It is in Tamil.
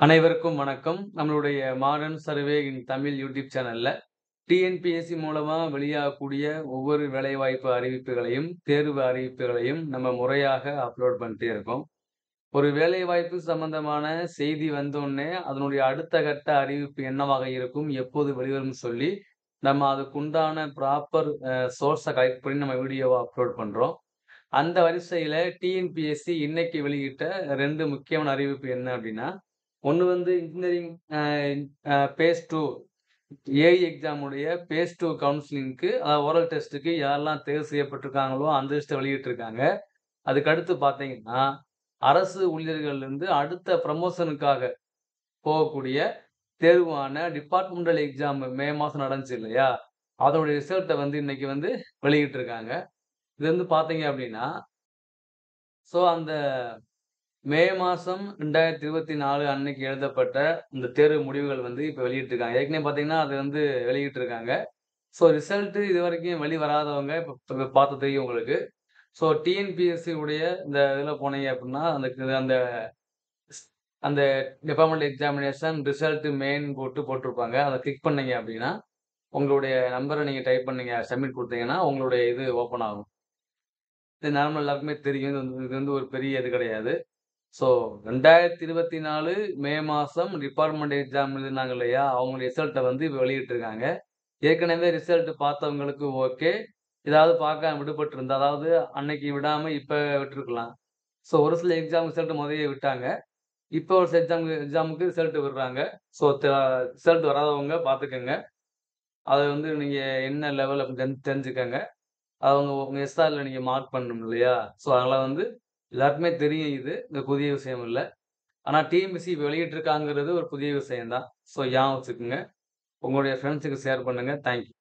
அனைவருக்கும் வணக்கம். நம்மளுடைய மாடர்ன் சர்வே இன் தமிழ் யூடியூப் சேனல்ல டிஎன்பிஎஸ்சி மூலமா வெளியாகக்கூடிய ஒவ்வொரு வேலைவாய்ப்பு அறிவிப்புகளையும், தேர்வு அறிவிப்புகளையும் நம்ம முறையாக அப்லோட் பண்ணிட்டே இருக்கோம். ஒரு வேலைவாய்ப்பு சம்பந்தமான செய்தி வந்தோனே, அதனுடைய அடுத்த கட்ட அறிவிப்பு என்னவாக இருக்கும், எப்போது வெளிவரும்னு சொல்லி, நம்ம அதுக்குண்டான ப்ராப்பர் சோர்ஸ கலெக்ட் பண்ணி நம்ம வீடியோவா அப்லோட் பண்றோம். அந்த வரிசையில டிஎன்பிஎஸ்சி இன்னைக்கு வெளியிட்ட 2 முக்கியமான அறிவிப்பு என்ன அப்டின்னா, ஒண்ணு வந்து இன்ஜினியரிங் அ பேஸ் 2 ஏஇ எக்ஸாம் உடைய பேஸ் 2 கவுன்சிலிங்க்கு ஓரல் டெஸ்ட்க்கு யாரெல்லாம் தேர்வு செய்யப்பட்டிருக்காங்களோ, அந்த லிஸ்ட்ட வெளியிட்டிருக்காங்க. அதுக்கு அடுத்து பார்த்தீங்கன்னா, அரசு ஊழியர்கள்லருந்து அடுத்த ப்ரமோஷனுக்காக போகக்கூடிய தேர்வான டிபார்ட்மெண்டல் எக்ஸாம் மே மாசம் நடந்துச்சு இல்லையா? அதோடைய ரிசல்ட்ட வந்து இன்னைக்கு வந்து வெளியிட்டிருக்காங்க. இது வந்து பார்த்தீங்க அப்டின்னா, அந்த மே மாசம் 2024 அன்னைக்கு எழுதப்பட்ட இந்த தேர்வு முடிவுகள் வந்து இப்ப வெளியிட்டிருக்காங்க. ஏற்கனவே பார்த்தீங்கன்னா, அது வந்து வெளியிட்டிருக்காங்க. ரிசல்ட் இதுவரைக்கும் வெளிவராதவங்க இப்ப பார்த்தா தெரியும் உங்களுக்கு. டிஎன்பிஎஸ்சி உடைய இந்த இதுல போனீங்க அப்டின்னா, அந்த ஸ் அந்த டிபார்ட்மெண்ட் எக்ஸாமினேஷன் ரிசல்ட் மெயின் போட்டிருப்பாங்க. அத கிளிக் பண்ணீங்க அப்டின்னா, உங்களுடைய நம்பர நீங்க டைப் பண்ணீங்க, சப்மிட் குடுத்தீங்கன்னா, உங்களுடைய இது ஓப்பன் ஆகும். இது நார்மல் எல்லாருக்குமே தெரியும். இது வந்து ஒரு பெரிய இது கிடையாது. ஸோ 2024 மே மாசம் டிபார்ட்மெண்ட் எக்ஸாம் எழுதுனாங்க இல்லையா? அவங்க ரிசல்ட்ட வந்து இப்ப வெளியிட்டிருக்காங்க. ஏற்கனவே ரிசல்ட் பார்த்தவங்களுக்கு ஓகே. ஏதாவது பார்க்காம விடுபட்டிருந்தா, அதாவது அன்னைக்கு விடாம இப்ப விட்டுருக்கலாம். ஒரு சில எக்ஸாம் ரிசல்ட் மொதயே விட்டாங்க. இப்போ ஒரு சில எக்ஸாமுக்கு ரிசல்ட் விடுறாங்க. ஸோ த ரிசல்ட் வராதவங்க பார்த்துக்கங்க. அத வந்து நீங்க என்ன லெவல் அப்படின்னு தெரிஞ்சுக்கங்க. அவங்க உங்க எஸ்ஆர்ல நீங்க மார்க் பண்ணணும் இல்லையா? அதனால வந்து எல்லாருக்குமே தெரியும் இது. இது புதிய விஷயம் இல்ல. ஆனா டிஎன்பிஎஸ்சி வெளியிட்டிருக்காங்கிறது ஒரு புதிய விஷயம் தான். ஞாபகம் வச்சுக்கங்க. உங்களுடைய ஃப்ரெண்ட்ஸுக்கு ஷேர் பண்ணுங்க. Thank you.